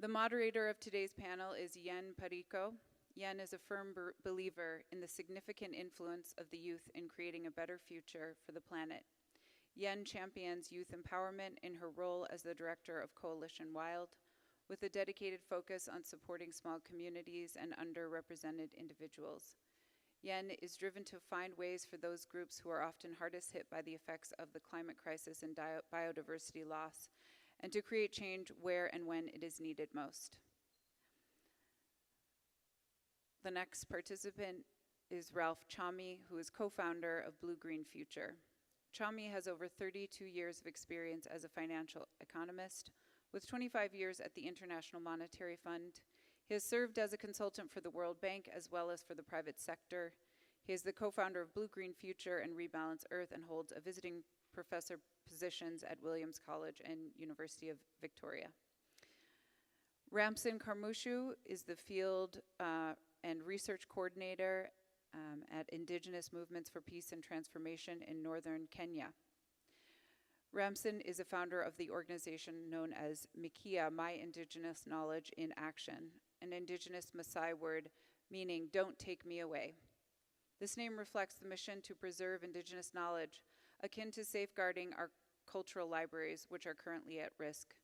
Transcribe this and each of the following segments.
The moderator of today's panel is Yen Parico. Yen is a firm believer in the significant influence of the youth in creating a better future for the planet. Yen champions youth empowerment in her role as the director of CoalitionWILD, with a dedicated focus on supporting small communities and underrepresented individuals. Yen is driven to find ways for those groups who are often hardest hit by the effects of the climate crisis and biodiversity loss, and to create change where and when it is needed most. The next participant is Ralph Chami, who is co-founder of Blue Green Future. Chami has over 32 years of experience as a financial economist, with 25 years at the International Monetary Fund. He has served as a consultant for the World Bank as well as for the private sector. He is the co-founder of Blue Green Future and Rebalance Earth and holds a visiting professor positions at Williams College and University of Victoria. Ramson Karmushu is the field and research coordinator at Indigenous Movements for Peace and Transformation in northern Kenya. Ramson is a founder of the organization known as Mikia, My Indigenous Knowledge in Action, an Indigenous Maasai word meaning "don't take me away." This name reflects the mission to preserve Indigenous knowledge, akin to safeguarding our cultural libraries, which are currently at risk.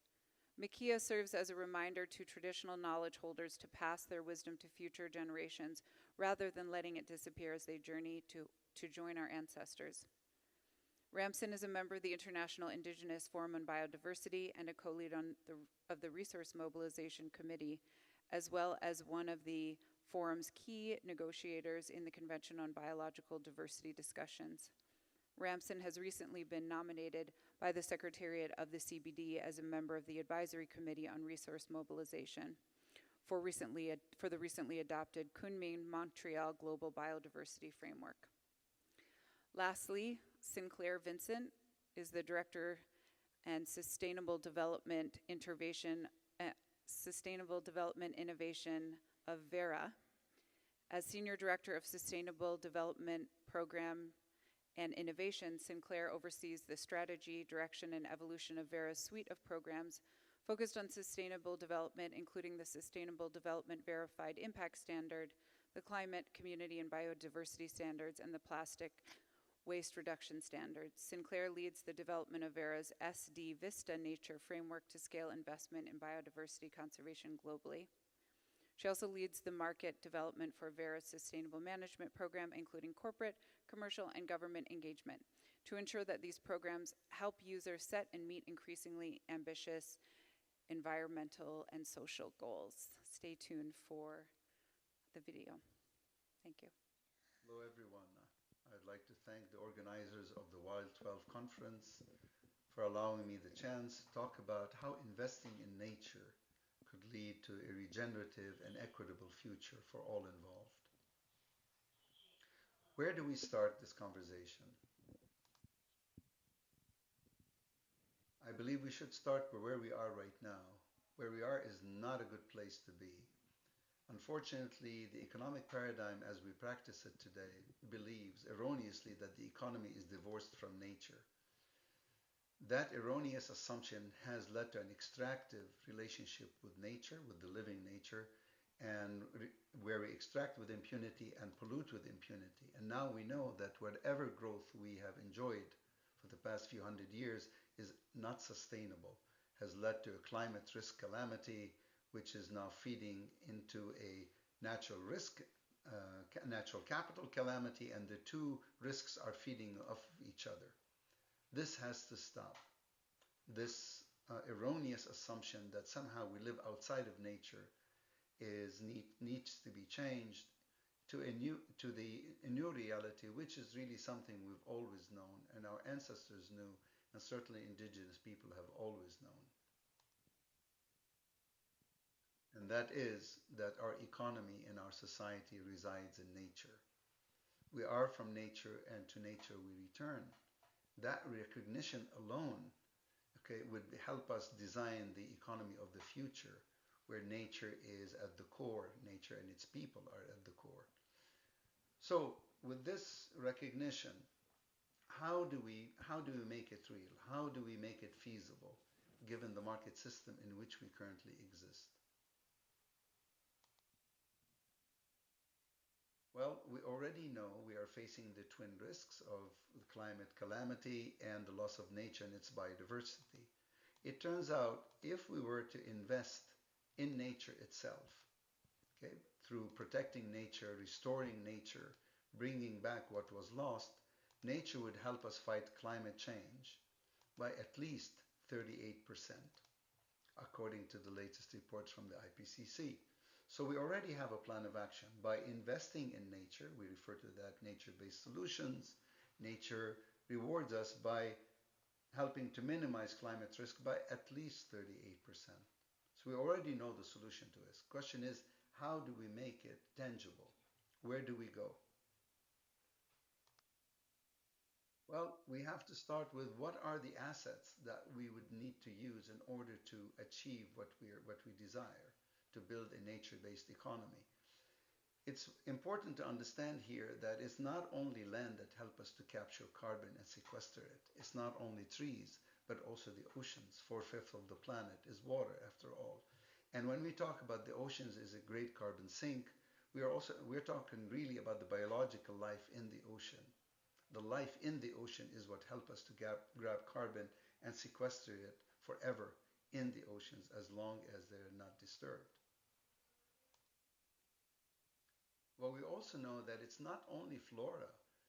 Mikia serves as a reminder to traditional knowledge holders to pass their wisdom to future generations rather than letting it disappear as they journey to join our ancestors. Ramson is a member of the International Indigenous Forum on Biodiversity and a co-lead of the Resource Mobilization Committee, as well as one of the forum's key negotiators in the Convention on Biological Diversity discussions. Ramson has recently been nominated by the Secretariat of the CBD as a member of the Advisory Committee on Resource Mobilization for the recently adopted Kunming-Montreal Global Biodiversity Framework. Lastly, Sinclair Vincent is the Director and Sustainable Development Innovation of VERRA. As Senior Director of Sustainable Development Program and Innovation, Sinclair oversees the strategy, direction, and evolution of VERRA's suite of programs focused on sustainable development, including the Sustainable Development Verified Impact Standard, the Climate, Community, and Biodiversity Standards, and the Plastic Waste Reduction Standards. Sinclair leads the development of VERRA's SD Vista Nature Framework to scale investment in biodiversity conservation globally. She also leads the market development for VERRA's sustainable management program, including corporate, commercial, and government engagement, to ensure that these programs help users set and meet increasingly ambitious environmental and social goals. Stay tuned for the video. Thank you. Hello, everyone. I'd like to thank the organizers of the WILD12 conference for allowing me the chance to talk about how investing in nature could lead to a regenerative and equitable future for all involved. Where do we start this conversation? I believe we should start where we are right now. Where we are is not a good place to be. Unfortunately, the economic paradigm as we practice it today believes erroneously that the economy is divorced from nature. That erroneous assumption has led to an extractive relationship with nature, with the living nature, and where we extract with impunity and pollute with impunity. And now we know that whatever growth we have enjoyed for the past few hundred years is not sustainable, has led to a climate risk calamity, which is now feeding into a natural risk, natural capital calamity, and the two risks are feeding off each other. This has to stop. This erroneous assumption that somehow we live outside of nature needs to be changed to a new reality, which is really something we've always known, and our ancestors knew, and certainly indigenous people have always known. And that is that our economy and our society resides in nature. We are from nature, and to nature we return. That recognition alone, would help us design the economy of the future, where nature is at the core, nature and its people are at the core. So with this recognition, how do we make it real? How do we make it feasible, given the market system in which we currently exist? Well, we already know we are facing the twin risks of the climate calamity and the loss of nature and its biodiversity. It turns out if we were to invest in nature itself, okay, through protecting nature, restoring nature, bringing back what was lost, nature would help us fight climate change by at least 38%, according to the latest reports from the IPCC. So we already have a plan of action. By investing in nature, we refer to that nature-based solutions. Nature rewards us by helping to minimize climate risk by at least 38%. So we already know the solution to this. Question is, how do we make it tangible? Where do we go? Well, we have to start with what are the assets that we would need to use in order to achieve what we desire, to build a nature-based economy. It's important to understand here that it's not only land that help us to capture carbon and sequester it. It's not only trees, but also the oceans. 4/5 of the planet is water, after all. And when we talk about the oceans as a great carbon sink, we're talking really about the biological life in the ocean. The life in the ocean is what helps us to grab carbon and sequester it forever in the oceans as long as they're not disturbed. Well, we also know that it's not only flora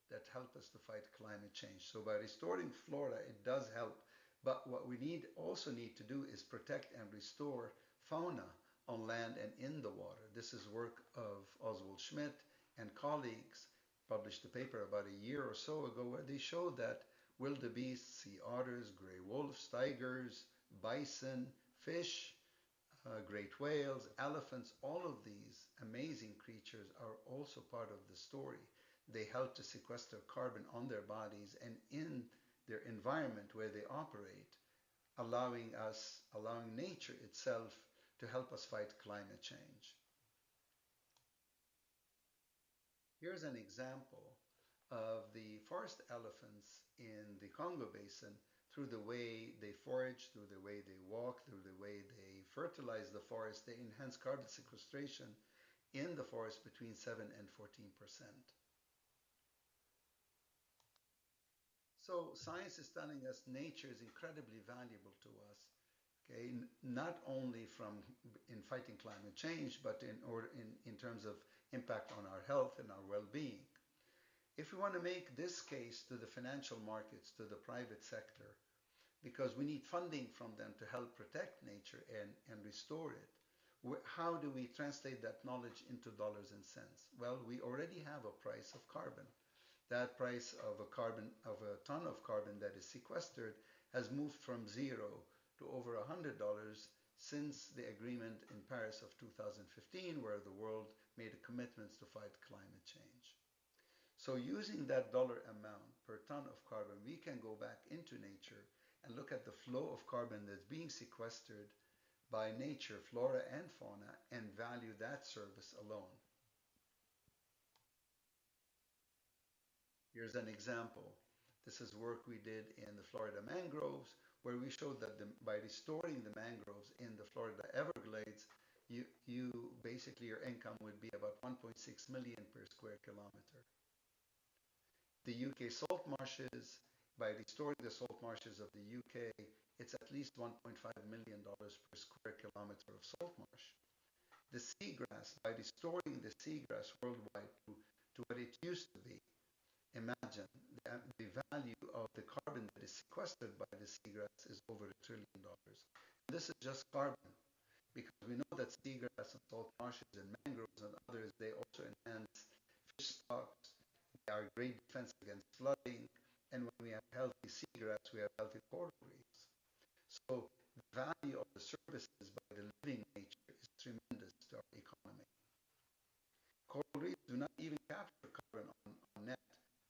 that help us to fight climate change. So by restoring flora, it does help. But what we also need to do is protect and restore fauna on land and in the water. This is work of Oswald Schmidt and colleagues. Published a paper about a year or so ago where they showed that wildebeests, sea otters, gray wolves, tigers, bison, fish, great whales, elephants, all of these amazing creatures are also part of the story. They help to sequester carbon on their bodies and in their environment where they operate, allowing nature itself to help us fight climate change. Here's an example of the forest elephants in the Congo Basin through the way they forage, through the way they walk, through the way they fertilize the forest. They enhance carbon sequestration in the forest between 7 and 14%. So science is telling us nature is incredibly valuable to us. Okay, not only in fighting climate change, but in terms of impact on our health and our well-being. If we want to make this case to the financial markets, to the private sector, because we need funding from them to help protect nature and restore it, how do we translate that knowledge into dollars and cents? Well, we already have a price of carbon. That price of a ton of carbon that is sequestered has moved from zero to over $100 since the agreement in Paris of 2015, where the world made commitments to fight climate change. So using that dollar amount per ton of carbon, we can go back into nature and look at the flow of carbon that's being sequestered by nature, flora and fauna, and value that service alone. Here's an example. This is work we did in the Florida mangroves, where we showed that by restoring the mangroves in the Florida Everglades, basically your income would be about 1.6 million per square kilometer. The UK salt marshes, by restoring the salt marshes of the UK, it's at least $1.5 million per square kilometer of salt marsh. The seagrass, by restoring the seagrass worldwide to what it used to be, imagine the value of the carbon that is sequestered by the seagrass is over $1 trillion. This is just carbon, because we know that seagrass and salt marshes and mangroves and others, they also enhance fish stocks. They are great defense against flooding. And when we have healthy seagrass, we have healthy coral reefs. So the value of the services by the living nature is tremendous to our economy. Coral reefs do not even capture carbon on net,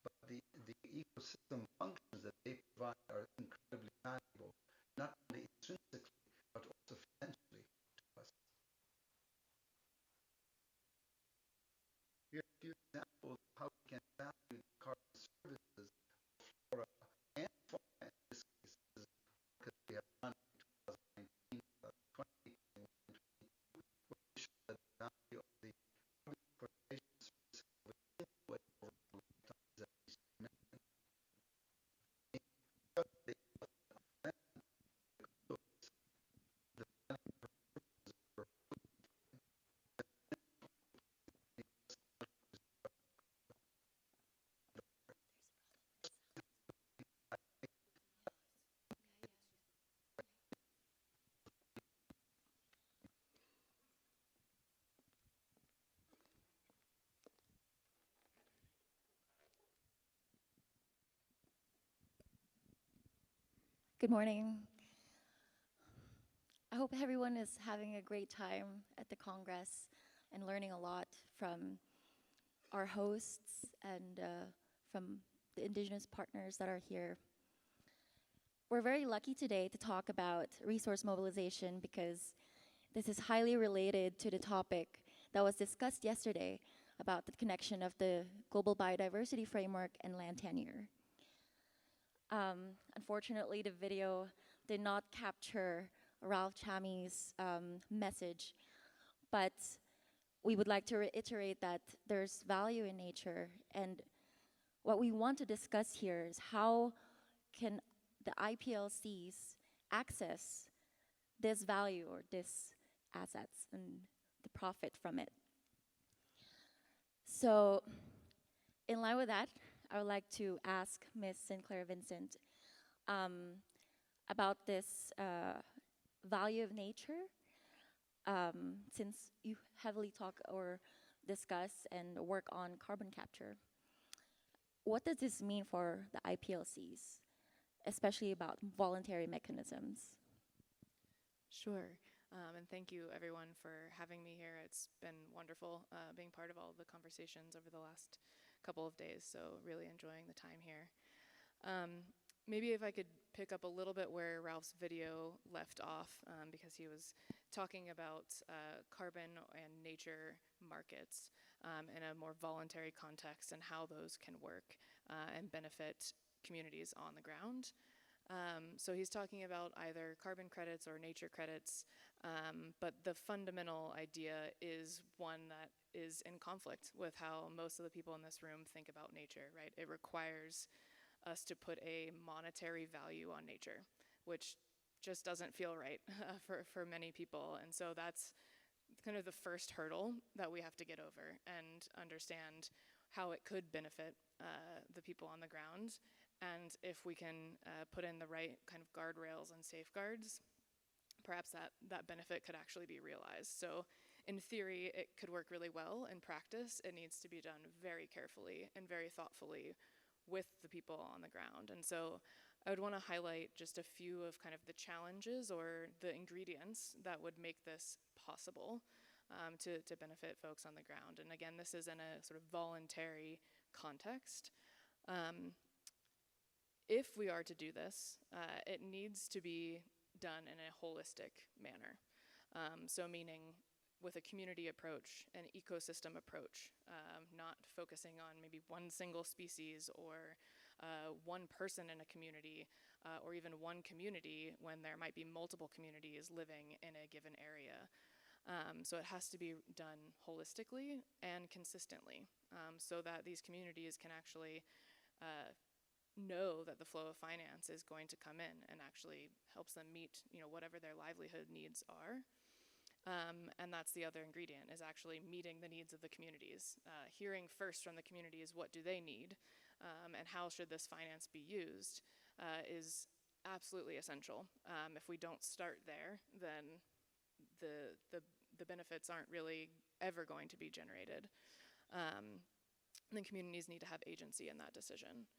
but the ecosystem functions that they provide are incredibly valuable, not only intrinsically, but also financially to us. Here are a few examples of how we can value the carbon services of flora and fauna in this case. This is because we have done in 2019, 2021, and 2022, where we show that the value of the carbon sequestration services over Good morning. I hope everyone is having a great time at the Congress and learning a lot from our hosts and from the Indigenous partners that are here. We're very lucky today to talk about resource mobilization because this is highly related to the topic that was discussed yesterday about the connection of the Global Biodiversity Framework and land tenure. Unfortunately, the video did not capture Ralph Chami's message, but we would like to reiterate that there's value in nature, and what we want to discuss here is how can the IPLCs access this value or this assets and the profit from it. So in line with that, I would like to ask Ms. Sinclair Vincent about this value of nature, since you heavily talk or discuss and work on carbon capture. What does this mean for the IPLCs, especially about voluntary mechanisms? Sure. And thank you, everyone, for having me here. It's been wonderful being part of all of the conversations over the last couple of days, so really enjoying the time here. Maybe if I could pick up a little bit where Ralph's video left off, because he was talking about carbon and nature markets in a more voluntary context and how those can work and benefit communities on the ground. So he's talking about either carbon credits or nature credits, but the fundamental idea is one that is in conflict with how most of the people in this room think about nature, right? It requires us to put a monetary value on nature, which just doesn't feel right for many people. And so that's kind of the first hurdle that we have to get over and understand how it could benefit the people on the ground. And if we can put in the right kind of guardrails and safeguards, perhaps that benefit could actually be realized. So in theory, it could work really well. In practice, it needs to be done very carefully and very thoughtfully with the people on the ground. And so I would want to highlight just a few of kind of the challenges or the ingredients that would make this possible to benefit folks on the ground. And again, this is in a sort of voluntary context. If we are to do this, it needs to be done in a holistic manner. So meaning with a community approach, an ecosystem approach, not focusing on maybe one single species or one person in a community, or even one community when there might be multiple communities living in a given area. So it has to be done holistically and consistently, so that these communities can actually know that the flow of finance is going to come in and actually helps them meet, whatever their livelihood needs are. And that's the other ingredient, is actually meeting the needs of the communities. Hearing first from the communities, what do they need, and how should this finance be used, is absolutely essential. If we don't start there, then the benefits aren't really ever going to be generated. The communities need to have agency in that decision.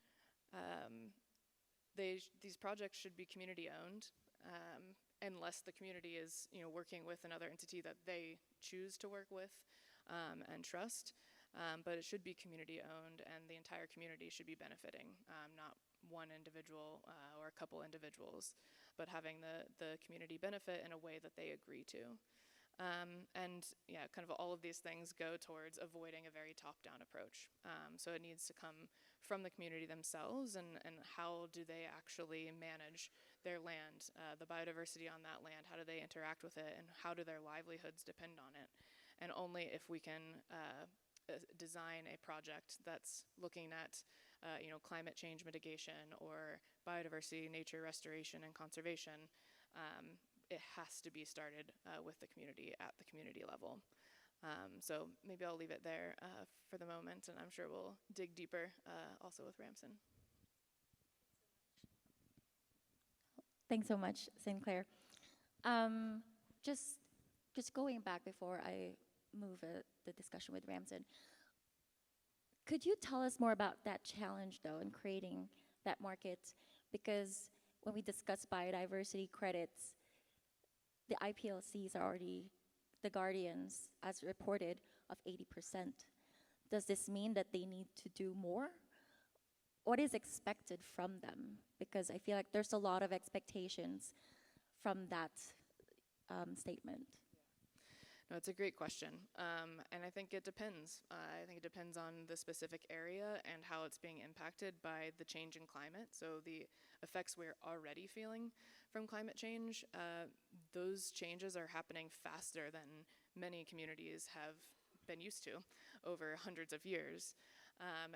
These projects should be community owned, unless the community is working with another entity that they choose to work with and trust. But it should be community owned, and the entire community should be benefiting, not one individual or a couple individuals, but having the community benefit in a way that they agree to. And yeah, kind of all of these things go towards avoiding a very top-down approach. So it needs to come from the community themselves, and how do they actually manage their land, the biodiversity on that land, how do they interact with it, and how do their livelihoods depend on it. And only if we can design a project that's looking at climate change mitigation or biodiversity, nature restoration, and conservation, it has to be started with the community at the community level. So maybe I'll leave it there for the moment, and I'm sure we'll dig deeper also with Ramson. Thanks so much, Sinclair. Just going back before I move the discussion with Ramson, could you tell us more about that challenge, though, in creating that market? Because when we discuss biodiversity credits, the IPLCs are already the guardians, as reported, of 80%. Does this mean that they need to do more? What is expected from them? Because I feel like there's a lot of expectations from that statement. No, it's a great question. And I think it depends. I think it depends on the specific area and how it's being impacted by the change in climate. So the effects we're already feeling from climate change, those changes are happening faster than many communities have been used to over hundreds of years.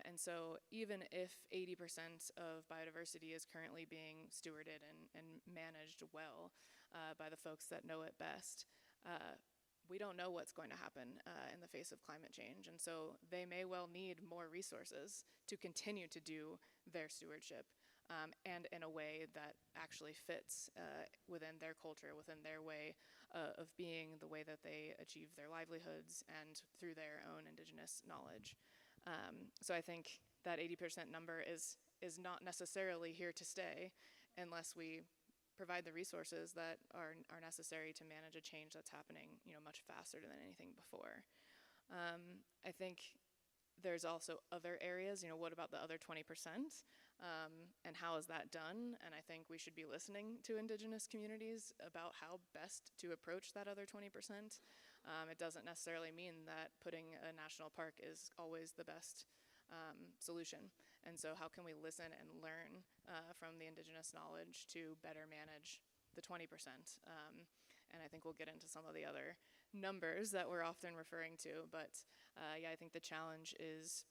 And so even if 80% of biodiversity is currently being stewarded and managed well by the folks that know it best, we don't know what's going to happen in the face of climate change. And so they may well need more resources to continue to do their stewardship and in a way that actually fits within their culture, within their way of being, the way that they achieve their livelihoods and through their own Indigenous knowledge. So I think that 80% number is not necessarily here to stay unless we provide the resources that are necessary to manage a change that's happening, much faster than anything before. I think there's also other areas, what about the other 20%? And how is that done? And I think we should be listening to Indigenous communities about how best to approach that other 20%. It doesn't necessarily mean that putting a national park is always the best solution. And so how can we listen and learn from the Indigenous knowledge to better manage the 20%? And I think we'll get into some of the other numbers that we're often referring to. But yeah, I think the challenge is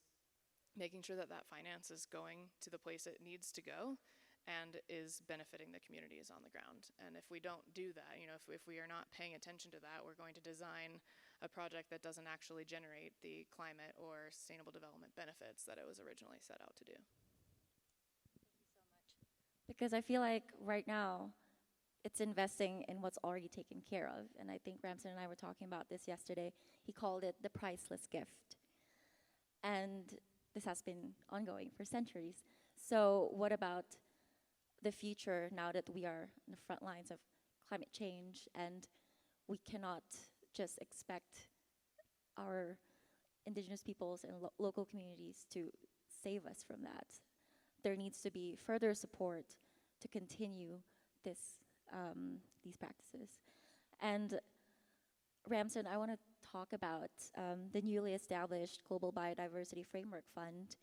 making sure that that finance is going to the place it needs to go and is benefiting the communities on the ground. And if we don't do that, if we are not paying attention to that, we're going to design a project that doesn't actually generate the climate or sustainable development benefits that it was originally set out to do. Because I feel like right now, it's investing in what's already taken care of. And I think Ramson and I were talking about this yesterday. He called it the priceless gift. And this has been ongoing for centuries. So what about the future now that we are in the front lines of climate change and we cannot just expect our Indigenous peoples and local communities to save us from that? There needs to be further support to continue these practices. And Ramson, I want to talk about the newly established Global Biodiversity Framework Fund,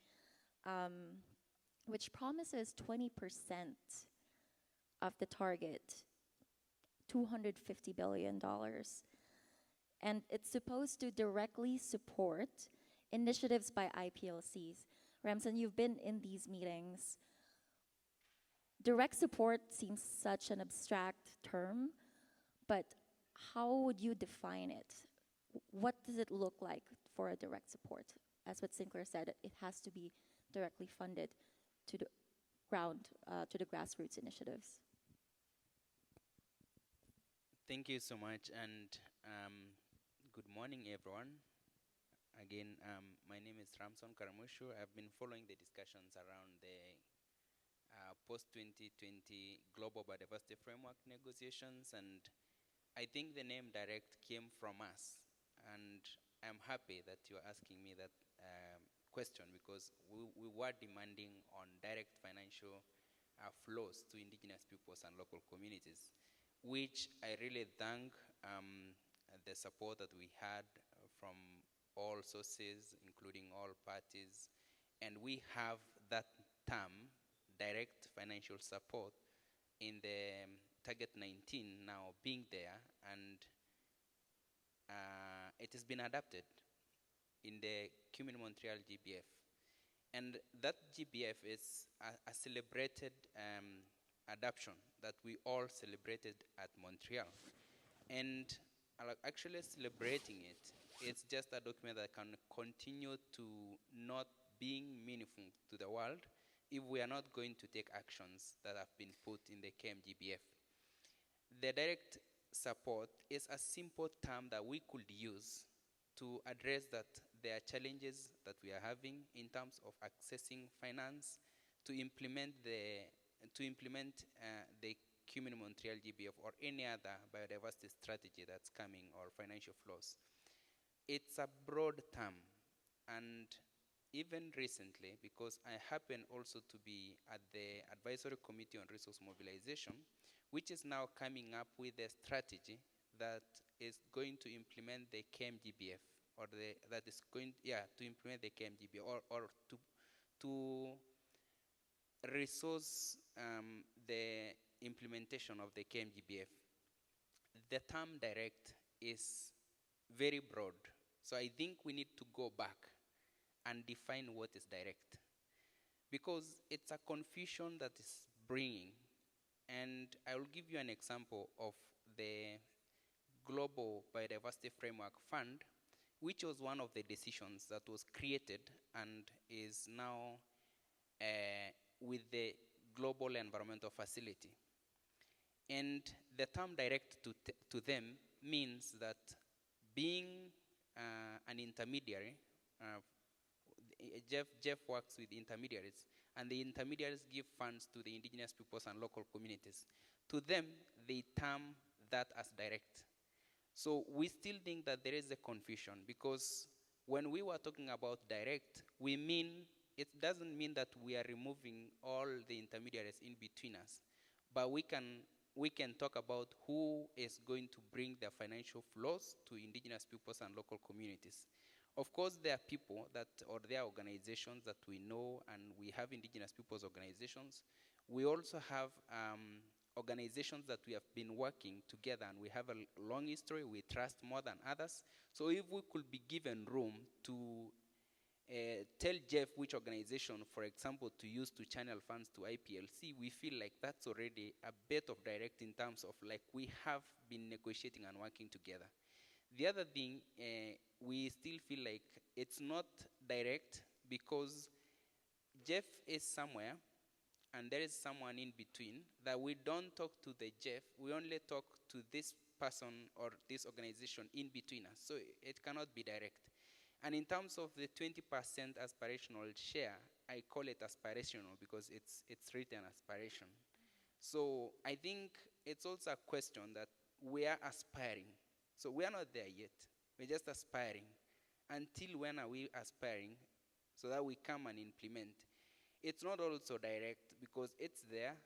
which promises 20% of the target, $250 billion. And it's supposed to directly support initiatives by IPLCs. Ramson, you've been in these meetings. Direct support seems such an abstract term, but how would you define it? What does it look like for a direct support? As what Sinclair said, it has to be directly funded to the ground, to the grassroots initiatives. Thank you so much, and good morning, everyone. Again, my name is Ramson Karmushu. I've been following the discussions around the post-2020 Global Biodiversity Framework negotiations, and I think the name direct came from us. And I'm happy that you're asking me that question, because we were demanding on direct financial flows to Indigenous peoples and local communities, which I really thank the support that we had from all sources, including all parties. And we have that term, direct financial support, in the Target 19 now being there, and it has been adapted in the Cumin Montreal GBF. And that GBF is a celebrated adoption that we all celebrated at Montreal. And actually celebrating it, it's just a document that can continue to not being meaningful to the world if we are not going to take actions that have been put in the KMGBF. The direct support is a simple term that we could use to address that there are challenges that we are having in terms of accessing finance to implement the to implement the CUMIN Montreal GBF or any other biodiversity strategy that's coming or financial flows, it's a broad term. And even recently, because I happen also to be at the Advisory Committee on Resource Mobilization, which is now coming up with a strategy that is going to implement the KMGBF, or that is going to implement the KMGBF, or to resource the implementation of the KMGBF. The term direct is very broad, so I think we need to go back and define what is direct, because it's a confusion that is bringing. And I will give you an example of the Global Biodiversity Framework Fund, which was one of the decisions that was created and is now with the Global Environmental Facility. And the term direct to them means that being an intermediary, Jeff works with intermediaries, and the intermediaries give funds to the indigenous peoples and local communities. To them, they term that as direct. So we still think that there is a confusion, because when we were talking about direct, it doesn't mean that we are removing all the intermediaries in between us, but we can talk about who is going to bring the financial flows to indigenous peoples and local communities. Of course, there are people or there are organizations that we know, and we have indigenous peoples organizations. We also have organizations that we have been working together, and we have a long history. We trust more than others. So if we could be given room to tell Jeff which organization, for example, to use to channel funds to IPLC, we feel like that's already a bit of direct in terms of like we have been negotiating and working together. The other thing, we still feel like it's not direct because Jeff is somewhere and there is someone in between that we don't talk to the Jeff, we only talk to this person or this organization in between us. So it cannot be direct. And in terms of the 20% aspirational share, I call it aspirational because it's written aspiration. So I think it's also a question that we are aspiring. So we are not there yet. We're just aspiring. Until when are we aspiring so that we come and implement? It's not also direct because it's there.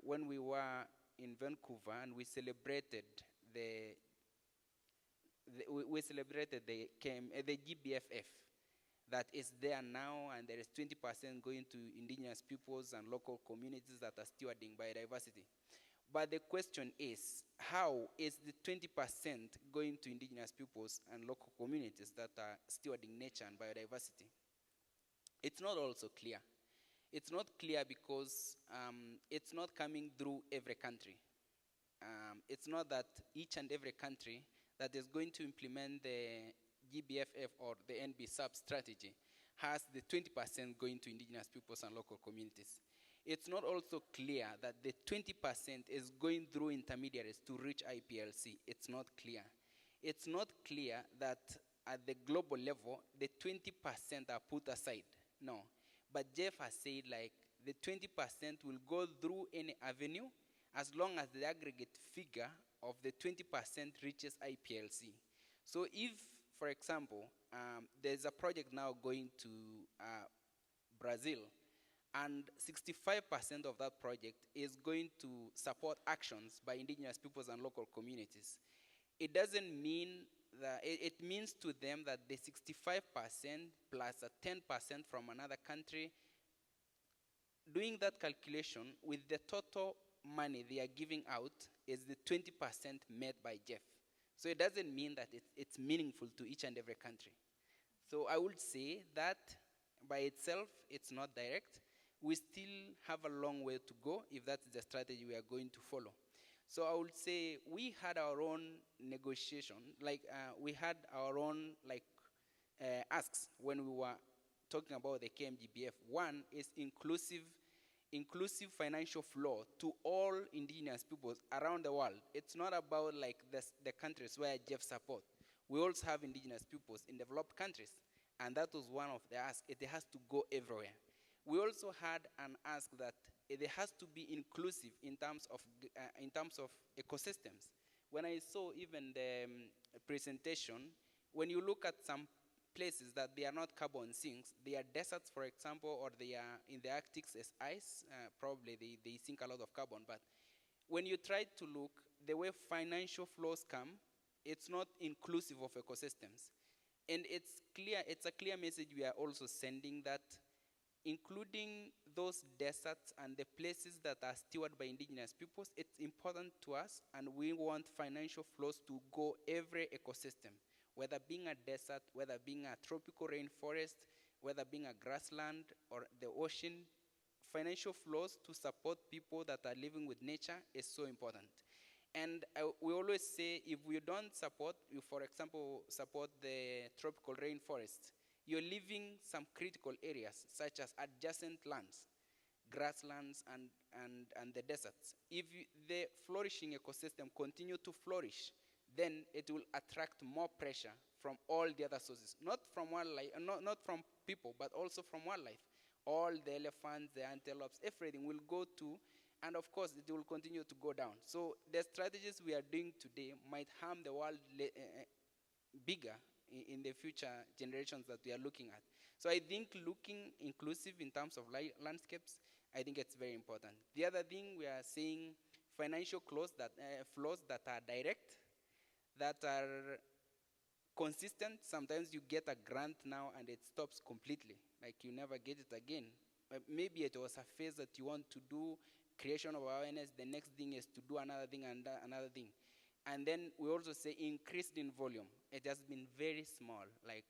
When we were in Vancouver and we celebrated the GBFF that is there now, and there is 20% going to indigenous peoples and local communities that are stewarding biodiversity. But the question is, how is the 20% going to indigenous peoples and local communities that are stewarding nature and biodiversity? It's not also clear. It's not clear because it's not coming through every country. It's not that each and every country that is going to implement the GBFF or the NB-SUB strategy has the 20% going to indigenous peoples and local communities. It's not also clear that the 20% is going through intermediaries to reach IPLC. It's not clear. It's not clear that at the global level, the 20% are put aside. No. But Jeff has said like the 20% will go through any avenue as long as the aggregate figure of the 20% reaches IPLC. So if, for example, there's a project now going to Brazil, and 65% of that project is going to support actions by indigenous peoples and local communities, it doesn't mean that, it means to them that the 65% plus a 10% from another country, doing that calculation with the total money they are giving out is the 20% made by Jeff. So it doesn't mean that it's meaningful to each and every country. So I would say that by itself, it's not direct. We still have a long way to go if that's the strategy we are going to follow. So I would say we had our own negotiation, we had our own asks when we were talking about the KMGBF. One is inclusive financial flow to all indigenous peoples around the world. It's not about the countries where Jeff support. We also have indigenous peoples in developed countries, and that was one of the asks. It has to go everywhere. We also had an ask that there has to be inclusive in terms of ecosystems. When I saw even the presentation, when you look at some places that they are not carbon sinks, they are deserts, for example, or they are in the Arctic as ice, probably they sink a lot of carbon. But when you try to look, the way financial flows come, it's not inclusive of ecosystems. And it's a clear message we are also sending, that including those deserts and the places that are stewarded by indigenous peoples, it's important to us, and we want financial flows to go every ecosystem, whether being a desert, whether being a tropical rainforest, whether being a grassland or the ocean. Financial flows to support people that are living with nature is so important. And we always say, if we don't support, you, for example, support the tropical rainforest, you're leaving some critical areas, such as adjacent lands, grasslands, and the deserts. If the flourishing ecosystem continue to flourish, then it will attract more pressure from all the other sources, not from wildlife, not from people, but also from wildlife. All the elephants, the antelopes, everything will go to, and of course it will continue to go down. So the strategies we are doing today might harm the world bigger in the future generations that we are looking at. So I think looking inclusive in terms of landscapes, I think it's very important. The other thing, we are seeing financial flows that are direct, that are consistent. Sometimes you get a grant now and it stops completely, like you never get it again. Maybe it was a phase that you want to do creation of awareness, the next thing is to do another thing and another thing. And then we also say increased in volume. It has been very small, like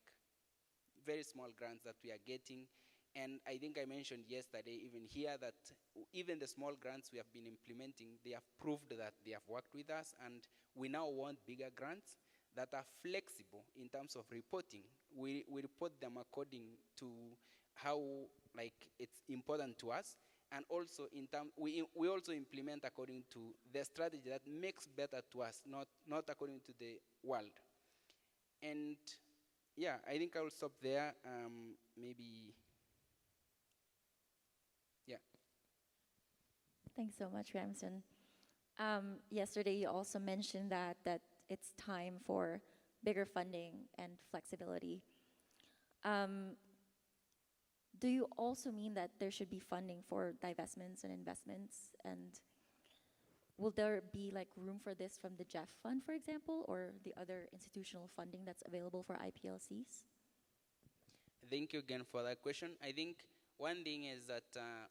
very small grants that we are getting. And I think I mentioned yesterday, even here, that even the small grants we have been implementing, they have proved that they have worked with us, and we now want bigger grants that are flexible in terms of reporting. We report them according to how, like, it's important to us, and also in terms, we also implement according to the strategy that makes better to us, not according to the world. And yeah, I think I will stop there. Maybe, yeah. Thanks so much, Ramson. Yesterday, you also mentioned that it's time for bigger funding and flexibility. Do you also mean that there should be funding for divestments and investments? And will there be like room for this from the Jeff Fund, for example, or the other institutional funding that's available for IPLCs? Thank you again for that question. I think one thing is that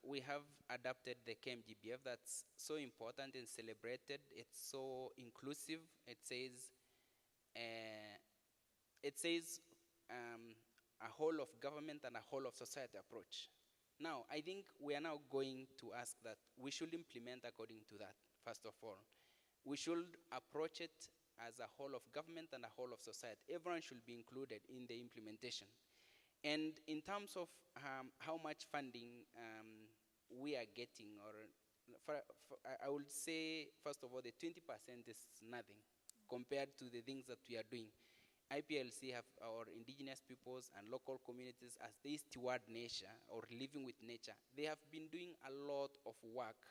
we have adapted the KMGBF. That's so important and celebrated. It's so inclusive. It says a whole of government and a whole of society approach. Now, I think we are now going to ask that we should implement according to that, first of all. We should approach it as a whole of government and a whole of society. Everyone should be included in the implementation. And in terms of how much funding we are getting, or I would say, first of all, the 20% is nothing compared to the things that we are doing. IPLC have our indigenous peoples and local communities, as they steward nature or living with nature. They have been doing a lot of work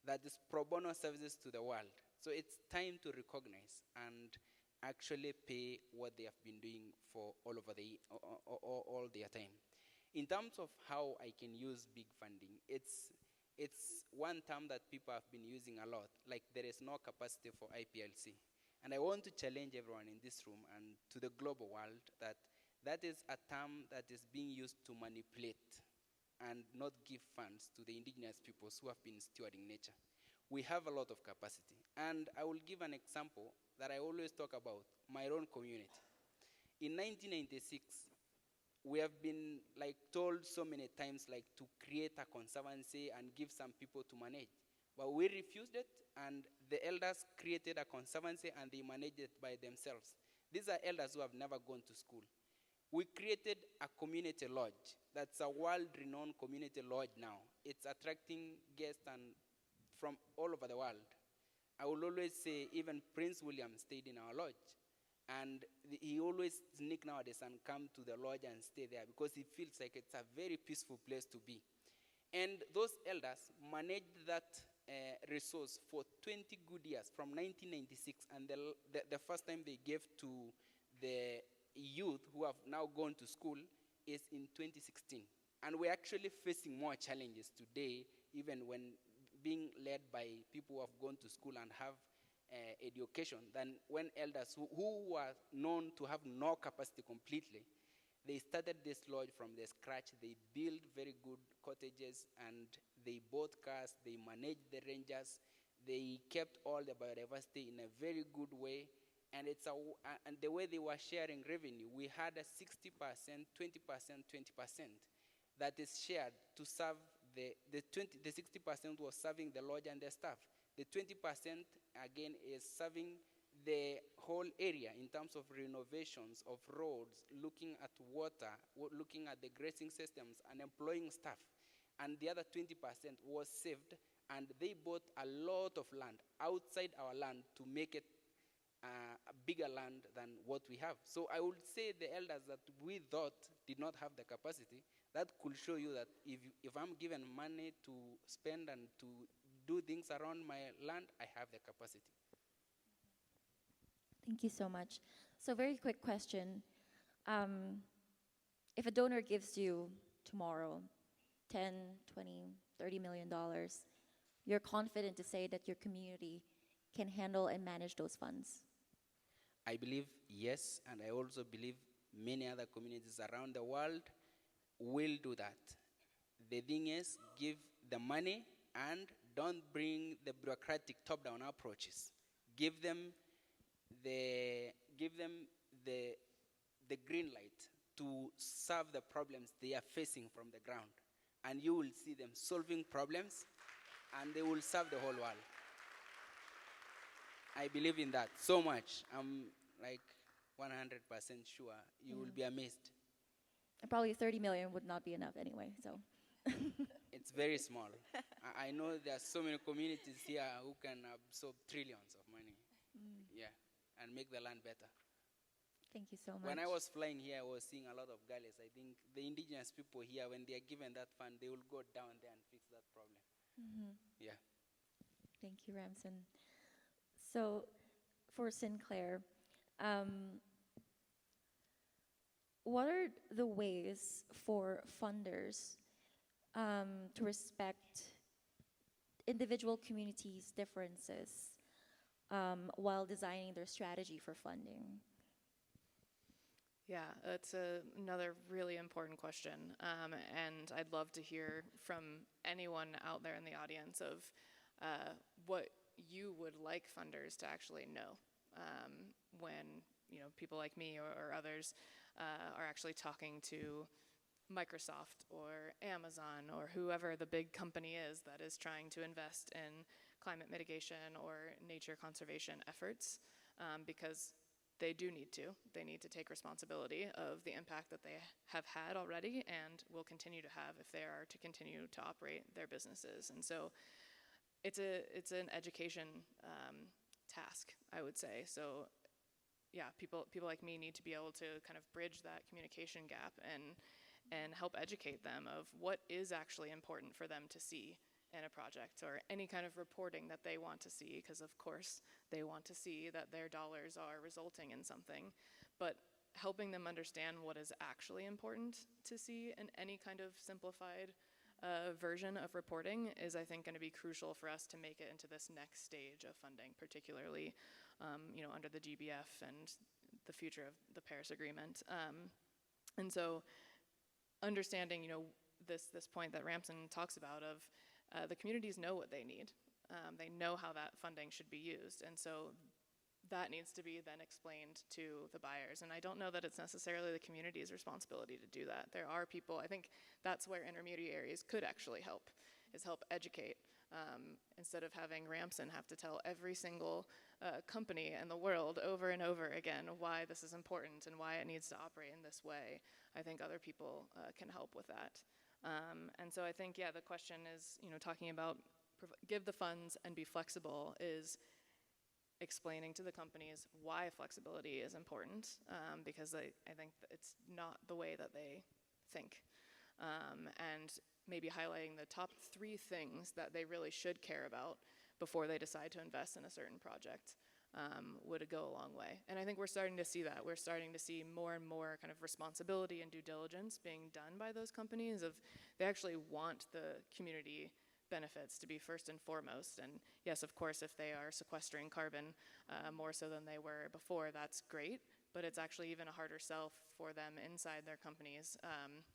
that is pro bono services to the world. So it's time to recognize and actually pay what they have been doing for all their time. In terms of how I can use big funding, it's one term that people have been using a lot, like there is no capacity for IPLC. And I want to challenge everyone in this room and to the global world that is a term that is being used to manipulate and not give funds to the indigenous peoples who have been stewarding nature. We have a lot of capacity. And I will give an example that I always talk about, my own community. In 1996, we have been told so many times to create a conservancy and give some people to manage. But we refused it, and the elders created a conservancy and they managed it by themselves. These are elders who have never gone to school. We created a community lodge. That's a world-renowned community lodge now. It's attracting guests from all over the world. I will always say even Prince William stayed in our lodge. And he always sneak nowadays and come to the lodge and stay there because he feels like it's a very peaceful place to be. And those elders managed that resource for 20 good years from 1996, and the first time they gave to the youth who have now gone to school is in 2016. And we're actually facing more challenges today, even when being led by people who have gone to school and have education, than when elders who were known to have no capacity completely, they started this lodge from the scratch. They built very good cottages, and they bought cars, they managed the rangers, they kept all the biodiversity in a very good way, and and the way they were sharing revenue, we had a 60%, 20%, 20% that is shared to serve the 60% was serving the lodge and the staff. The 20% again is serving the whole area in terms of renovations of roads, looking at water, looking at the grazing systems, and employing staff. And the other 20% was saved, and they bought a lot of land outside our land to make it a bigger land than what we have. So I would say the elders that we thought did not have the capacity, that could show you that if I'm given money to spend and to do things around my land, I have the capacity. Thank you so much. So very quick question. If a donor gives you tomorrow 10, 20, $30 million, you're confident to say that your community can handle and manage those funds? I believe yes, and I also believe many other communities around the world will do that. The thing is, give the money and don't bring the bureaucratic top-down approaches. Give them the green light to solve the problems they are facing from the ground. And you will see them solving problems, and they will serve the whole world. I believe in that so much. I'm like 100% sure you will be amazed. And probably 30 million would not be enough anyway, so. It's very small. I know there are so many communities here who can absorb trillions of money. Yeah, and make the land better. Thank you so much. When I was flying here, I was seeing a lot of gullies. I think the indigenous people here, when they are given that fund, they will go down there and fix that problem. Yeah. Thank you, Ramson. So, for Sinclair, what are the ways for funders to respect individual communities' differences while designing their strategy for funding? Yeah, that's another really important question. And I'd love to hear from anyone out there in the audience of what you would like funders to actually know when people like me or others are actually talking to Microsoft or Amazon or whoever the big company is that is trying to invest in climate mitigation or nature conservation efforts, because they do need to. They need to take responsibility of the impact that they have had already and will continue to have if they are to continue to operate their businesses. And so it's an education task, I would say. So yeah, people like me need to be able to kind of bridge that communication gap and help educate them of what is actually important for them to see in a project or any kind of reporting that they want to see, because of course they want to see that their dollars are resulting in something, but helping them understand what is actually important to see in any kind of simplified version of reporting is, I think, going to be crucial for us to make it into this next stage of funding, particularly under the GBF and the future of the Paris Agreement. And so understanding, this point that Ramson talks about of the communities know what they need. They know how that funding should be used. And so that needs to be then explained to the buyers. And I don't know that it's necessarily the community's responsibility to do that. There are people, I think that's where intermediaries could actually help, is help educate. Instead of having Ramson have to tell every single company in the world over and over again why this is important and why it needs to operate in this way. I think other people can help with that. And so I think, the question is, talking about give the funds and be flexible is explaining to the companies why flexibility is important, because I think it's not the way that they think. and maybe highlighting the top 3 things that they really should care about before they decide to invest in a certain project would go a long way. And I think we're starting to see that. We're starting to see more and more kind of responsibility and due diligence being done by those companies of they actually want the community benefits to be first and foremost. And yes, of course, if they are sequestering carbon more so than they were before, that's great. But it's actually even a harder sell for them inside their companies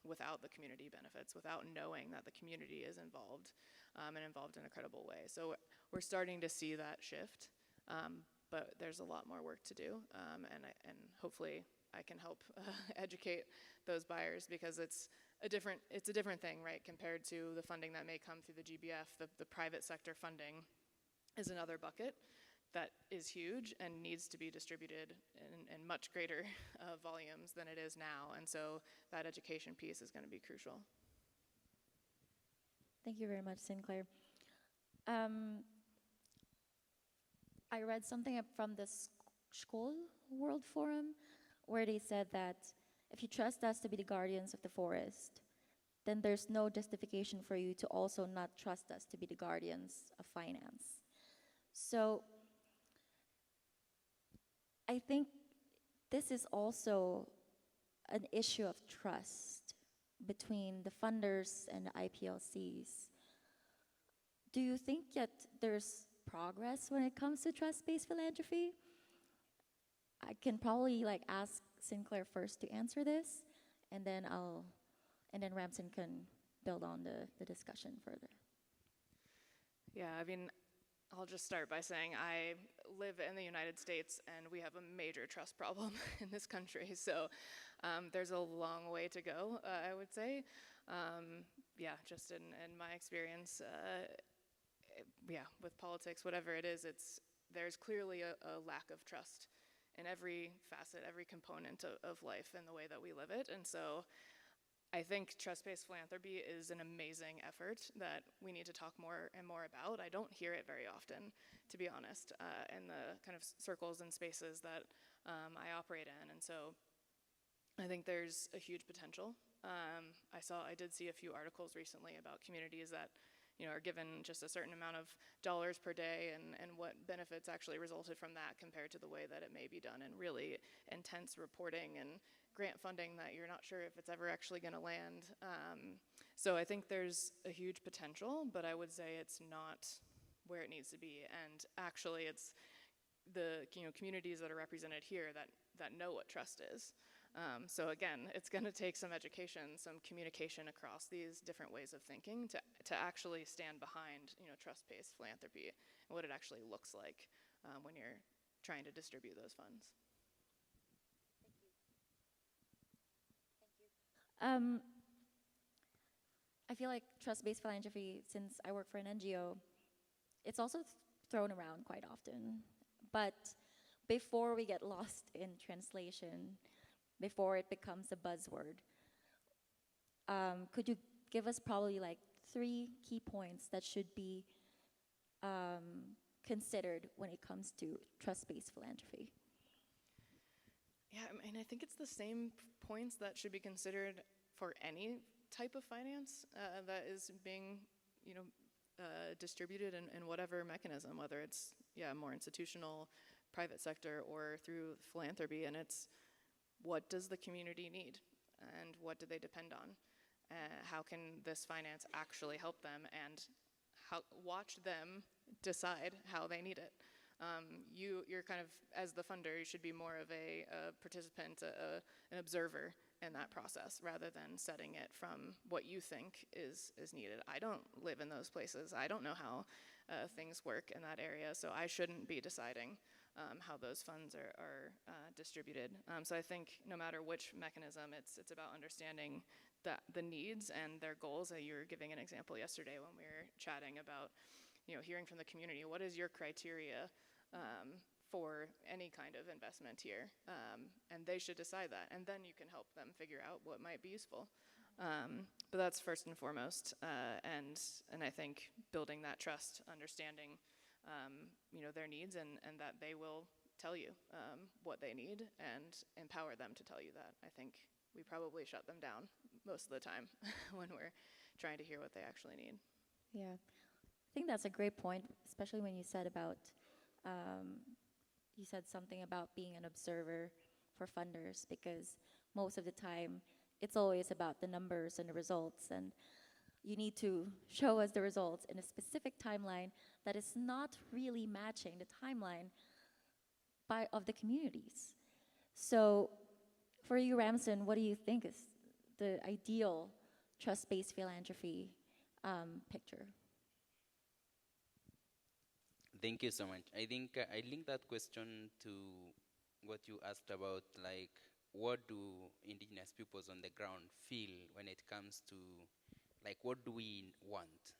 without the community benefits, without knowing that the community is involved and involved in a credible way. So we're starting to see that shift, but there's a lot more work to do, and hopefully I can help educate those buyers because it's a different thing, right, compared to the funding that may come through the GBF. The private sector funding is another bucket that is huge and needs to be distributed in much greater volumes than it is now. And so that education piece is going to be crucial. Thank you very much, Sinclair. I read something from the CoalitionWILD forum where they said that if you trust us to be the guardians of the forest, then there's no justification for you to also not trust us to be the guardians of finance. So I think this is also an issue of trust between the funders and the IPLCs. Do you think yet there's progress when it comes to trust-based philanthropy? I can probably ask Sinclair first to answer this, and then Ramson can build on the discussion further. Yeah, I mean, I'll just start by saying I live in the United States and we have a major trust problem in this country. So there's a long way to go, I would say. Yeah, just in my experience, with politics, whatever it is, there's clearly a lack of trust in every facet, every component of life and the way that we live it. And so I think trust-based philanthropy is an amazing effort that we need to talk more and more about. I don't hear it very often, to be honest, in the kind of circles and spaces that I operate in. And so I think there's a huge potential. I did see a few articles recently about communities that are given just a certain amount of dollars per day and what benefits actually resulted from that compared to the way that it may be done in really intense reporting and grant funding that you're not sure if it's ever actually going to land. So I think there's a huge potential, but I would say it's not where it needs to be. And actually it's the communities that are represented here that know what trust is. So again, it's going to take some education, some communication across these different ways of thinking to actually stand behind trust-based philanthropy and what it actually looks like when you're trying to distribute those funds. I feel like trust-based philanthropy, since I work for an NGO, it's also thrown around quite often. But before we get lost in translation, before it becomes a buzzword, could you give us probably 3 key points that should be considered when it comes to trust-based philanthropy? Yeah, I mean, I think it's the same points that should be considered for any type of finance that is being, distributed in whatever mechanism, whether it's more institutional, private sector, or through philanthropy. And it's what does the community need, and what do they depend on? How can this finance actually help them, and watch them decide how they need it? You're kind of, as the funder, you should be more of a participant, an observer in that process, rather than setting it from what you think is needed. I don't live in those places. I don't know how things work in that area, so I shouldn't be deciding how those funds are distributed. So I think no matter which mechanism, it's about understanding the needs and their goals. You were giving an example yesterday when we were chatting about hearing from the community. What is your criteria for any kind of investment here? And they should decide that, and then you can help them figure out what might be useful. But that's first and foremost, and I think building that trust, understanding their needs, and that they will tell you what they need, and empower them to tell you that. I think we probably shut them down most of the time when we're trying to hear what they actually need. Yeah, I think that's a great point, especially when you said about, you said something about being an observer for funders, because most of the time it's always about the numbers and the results, and you need to show us the results in a specific timeline that is not really matching the timeline of the communities. So for you, Ramson, what do you think is the ideal trust-based philanthropy picture? Thank you so much. I think I link that question to what you asked about, like, what do indigenous peoples on the ground feel when it comes to, like, what do we want?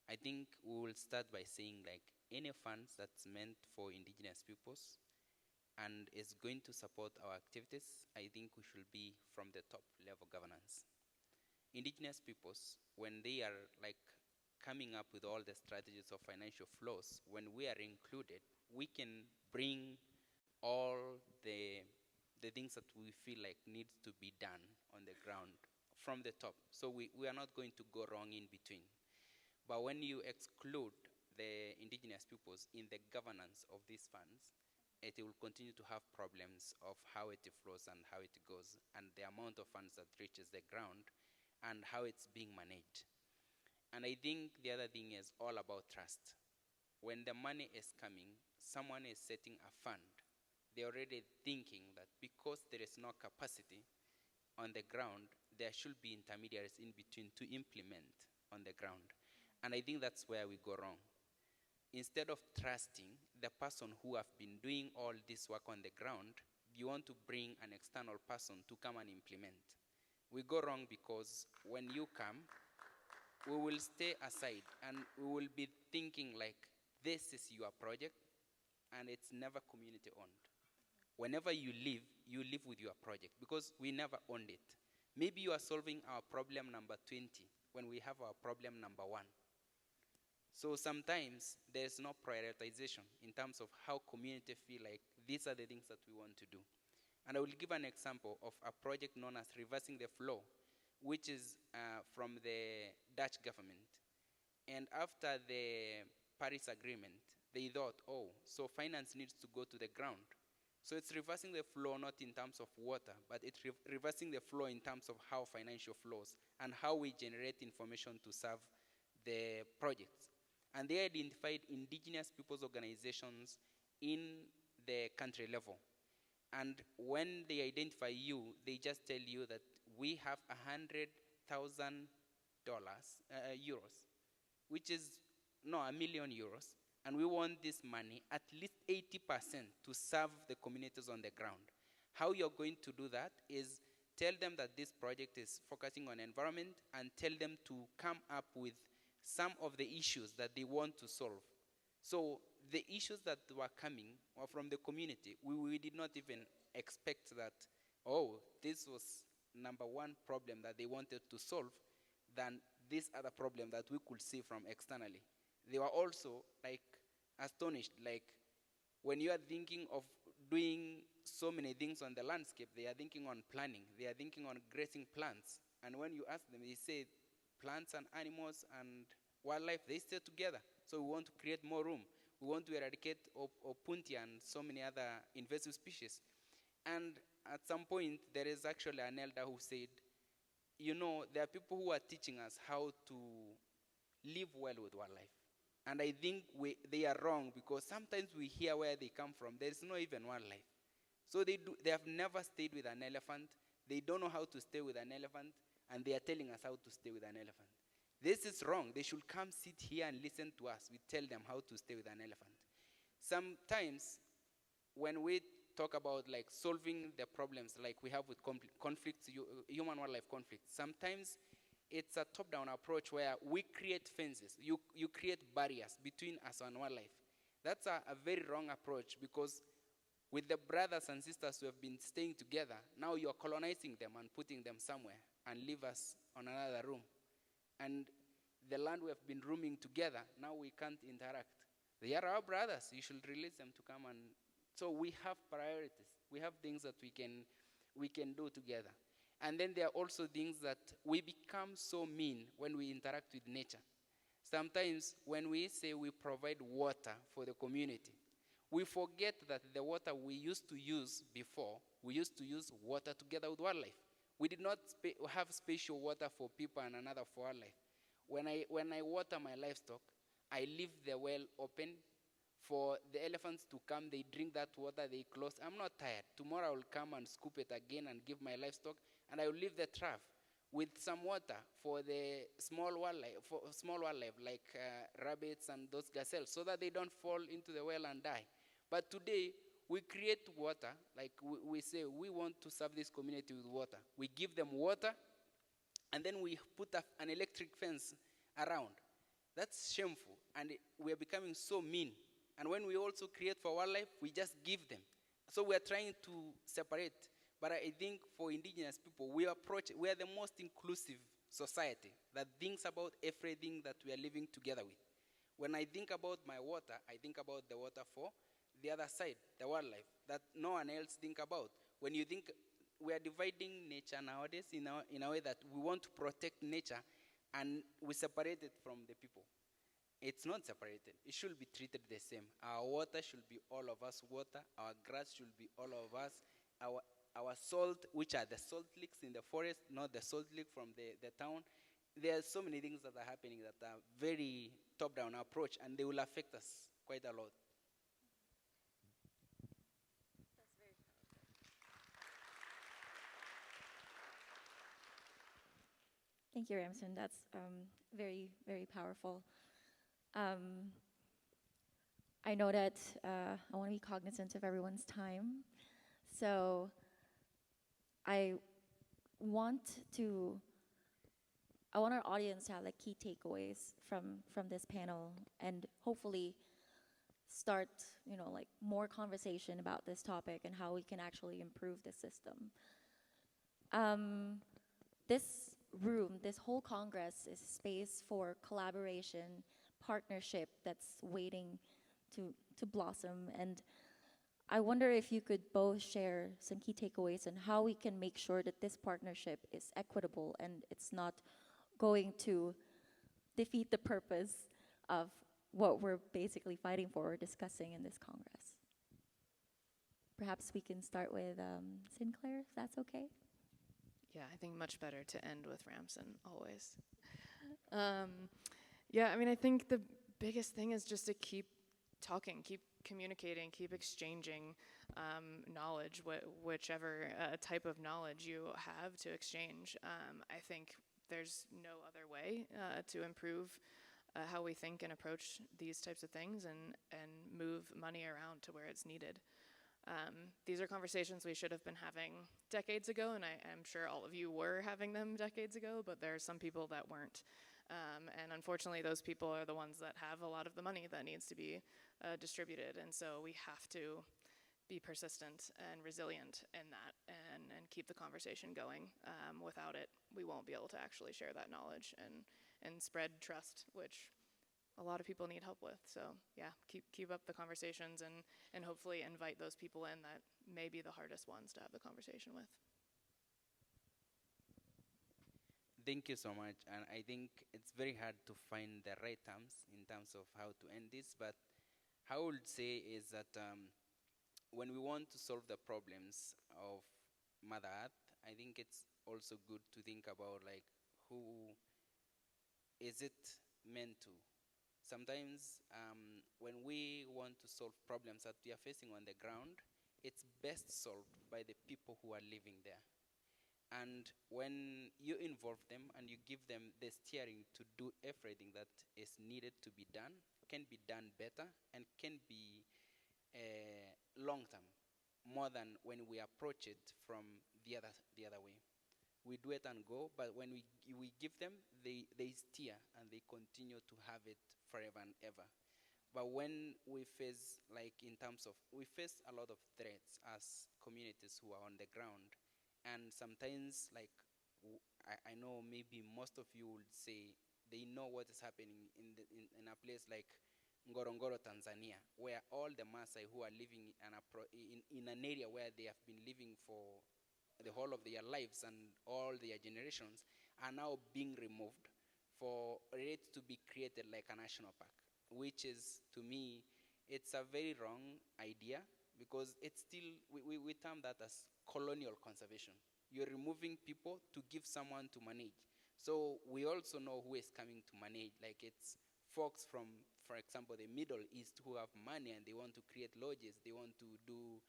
I think we will start by saying, like, any funds that's meant for indigenous peoples and is going to support our activities, I think we should be from the top level governance. Indigenous peoples, when they are, like, coming up with all the strategies of financial flows, when we are included, we can bring all the things that we feel like needs to be done on the ground from the top. So we are not going to go wrong in between. But when you exclude the indigenous peoples in the governance of these funds, it will continue to have problems of how it flows and how it goes, and the amount of funds that reaches the ground and how it's being managed. And I think the other thing is all about trust. When the money is coming, someone is setting a fund. They're already thinking that because there is no capacity on the ground, there should be intermediaries in between to implement on the ground. And I think that's where we go wrong. Instead of trusting the person who have been doing all this work on the ground, you want to bring an external person to come and implement. We go wrong because when you come, we will stay aside and we will be thinking like, this is your project, and it's never community owned. Whenever you live with your project, because we never owned it. Maybe you are solving our problem number 20 when we have our problem number 1. So sometimes there's no prioritization in terms of how community feel like these are the things that we want to do. And I will give an example of a project known as Reversing the Flow, which is from the Dutch government. And after the Paris Agreement, they thought, oh, so finance needs to go to the ground. So it's reversing the flow not in terms of water, but it's reversing the flow in terms of how financial flows and how we generate information to serve the projects. And they identified indigenous people's organizations in the country level. And when they identify you, they just tell you that we have $100,000 euros, which is, no, €1 million. And we want this money, at least 80%, to serve the communities on the ground. How you're going to do that is tell them that this project is focusing on environment and tell them to come up with some of the issues that they want to solve. So the issues that were coming were from the community. We did not even expect that, oh, this was number 1 problem that they wanted to solve than this other problem that we could see from externally. They were also like astonished, like when you are thinking of doing so many things on the landscape, they are thinking on planning, they are thinking on grazing plants. And when you ask them, they say plants and animals and wildlife, they stay together. So we want to create more room. We want to eradicate opuntia and so many other invasive species. And at some point, there is actually an elder who said, you know, there are people who are teaching us how to live well with wildlife. And I think they are wrong, because sometimes we hear where they come from. There is no even wildlife. So they have never stayed with an elephant. They don't know how to stay with an elephant, and they are telling us how to stay with an elephant. This is wrong. They should come sit here and listen to us. We tell them how to stay with an elephant. Sometimes when we talk about like solving the problems like we have with conflicts, human-wildlife conflicts, sometimes it's a top-down approach where we create fences. You create barriers between us and wildlife. That's a very wrong approach, because with the brothers and sisters who have been staying together, now you're colonizing them and putting them somewhere and leave us on another room. And the land we have been rooming together, now we can't interact. They are our brothers. You should release them to come. And so we have priorities. We have things that we can do together. And then there are also things that we become so mean when we interact with nature. Sometimes when we say we provide water for the community, we forget that the water we used to use before, we used to use water together with wildlife. We did not have special water for people and another for wildlife. When I water my livestock, I leave the well open for the elephants to come, they drink that water, they close. I'm not tired. Tomorrow I will come and scoop it again and give my livestock, and I will leave the trough with some water for the small wildlife like rabbits and those gazelles, so that they don't fall into the well and die. But today, we create water, like we say, we want to serve this community with water. We give them water, and then we put an electric fence around. That's shameful, and we are becoming so mean. And when we also create for wildlife, we just give them. So we are trying to separate. But I think for indigenous people, we are the most inclusive society that thinks about everything that we are living together with. When I think about my water, I think about the water for the other side, the wildlife, that no one else think about. When you think, we are dividing nature nowadays in a way that we want to protect nature, and we separate it from the people. It's not separated. It should be treated the same. Our water should be all of us water. Our grass should be all of us. Our salt, which are the salt licks in the forest, not the salt lick from the town. There are so many things that are happening that are very top-down approach, and they will affect us quite a lot. Thank you, Ramson. That's very, very powerful. I know that I want to be cognizant of everyone's time. So I want our audience to have like key takeaways from this panel, and hopefully start, like more conversation about this topic and how we can actually improve the system. This room, this whole Congress is a space for collaboration, partnership that's waiting to blossom. And I wonder if you could both share some key takeaways on how we can make sure that this partnership is equitable and it's not going to defeat the purpose of what we're basically fighting for or discussing in this Congress. Perhaps we can start with Sinclair, if that's okay. Yeah, I think much better to end with Ramson, always. Yeah, I mean, I think the biggest thing is just to keep talking, keep communicating, keep exchanging knowledge, whichever type of knowledge you have to exchange. I think there's no other way to improve how we think and approach these types of things and move money around to where it's needed. These are conversations we should have been having decades ago, and I'm sure all of you were having them decades ago, but there are some people that weren't. And unfortunately, those people are the ones that have a lot of the money that needs to be distributed. And so we have to be persistent and resilient in that and keep the conversation going. Without it, we won't be able to actually share that knowledge and spread trust, which a lot of people need help with. So yeah, keep up the conversations and hopefully invite those people in that may be the hardest ones to have the conversation with. Thank you so much. And I think it's very hard to find the right terms in terms of how to end this. But how I would say is that when we want to solve the problems of Mother Earth, I think it's also good to think about like who is it meant to. Sometimes when we want to solve problems that we are facing on the ground, it's best solved by the people who are living there. And when you involve them and you give them the steering to do everything that is needed to be done, can be done better and can be long-term, more than when we approach it from the other way. We do it and go, but when we give them, they steer and they continue to have it forever and ever. But when we face, like in terms of, we face a lot of threats as communities who are on the ground. And sometimes, like, I know maybe most of you would say they know what is happening in a place like Ngorongoro, Tanzania, where all the Maasai who are living in an area where they have been living for the whole of their lives and all their generations are now being removed for it to be created like a national park, which is, to me, it's a very wrong idea because it's still, we term that as colonial conservation. You're removing people to give someone to manage. So we also know who is coming to manage, like it's folks from, for example, the Middle East who have money and they want to create lodges, they want to do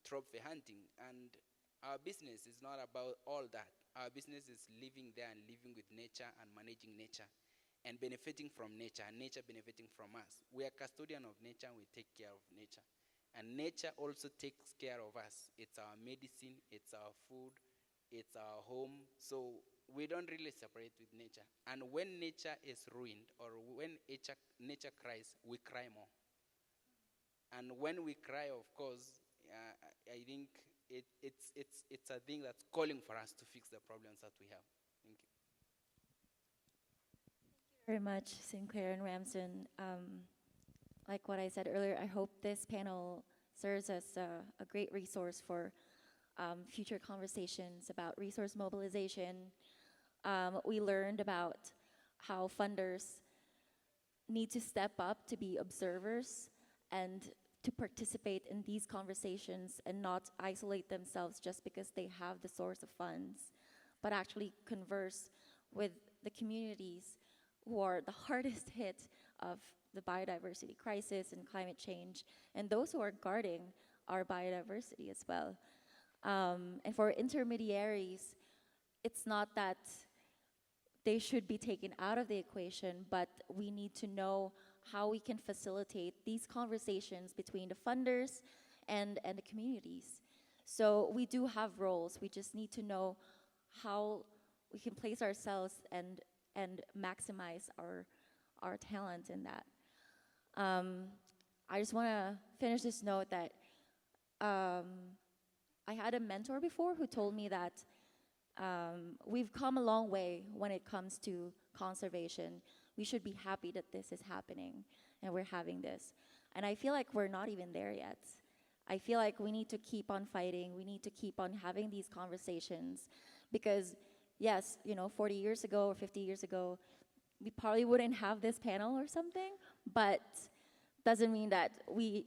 trophy hunting. And our business is not about all that. Our business is living there and living with nature and managing nature and benefiting from nature and nature benefiting from us. We are custodian of nature and we take care of nature. And nature also takes care of us. It's our medicine, it's our food, it's our home. So we don't really separate with nature. And when nature is ruined or when nature cries, we cry more. And when we cry, of course, I think it's a thing that's calling for us to fix the problems that we have. Thank you. Very much, Sinclair and Ramson. Like what I said earlier, I hope this panel serves as a great resource for future conversations about resource mobilization. We learned about how funders need to step up to be observers and to participate in these conversations and not isolate themselves just because they have the source of funds, but actually converse with the communities who are the hardest hit of the biodiversity crisis and climate change, and those who are guarding our biodiversity as well. And for intermediaries, it's not that they should be taken out of the equation, but we need to know how we can facilitate these conversations between the funders and the communities. So we do have roles. We just need to know how we can place ourselves and maximize our talent in that. I just want to finish this note that I had a mentor before who told me that we've come a long way when it comes to conservation. We should be happy that this is happening and we're having this. And I feel like we're not even there yet. I feel like we need to keep on fighting. We need to keep on having these conversations because, yes, 40 years ago or 50 years ago, we probably wouldn't have this panel or something, but doesn't mean that we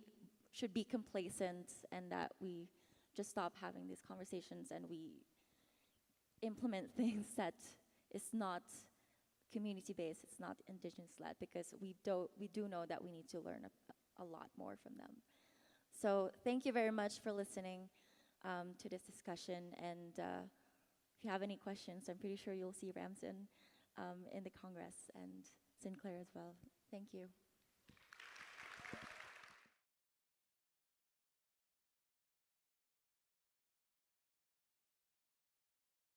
should be complacent and that we just stop having these conversations and we implement things that is not community-based, it's not indigenous-led, because we do know that we need to learn a lot more from them. So thank you very much for listening to this discussion, and if you have any questions, I'm pretty sure you'll see Ramson in the Congress and Sinclair as well. Thank you.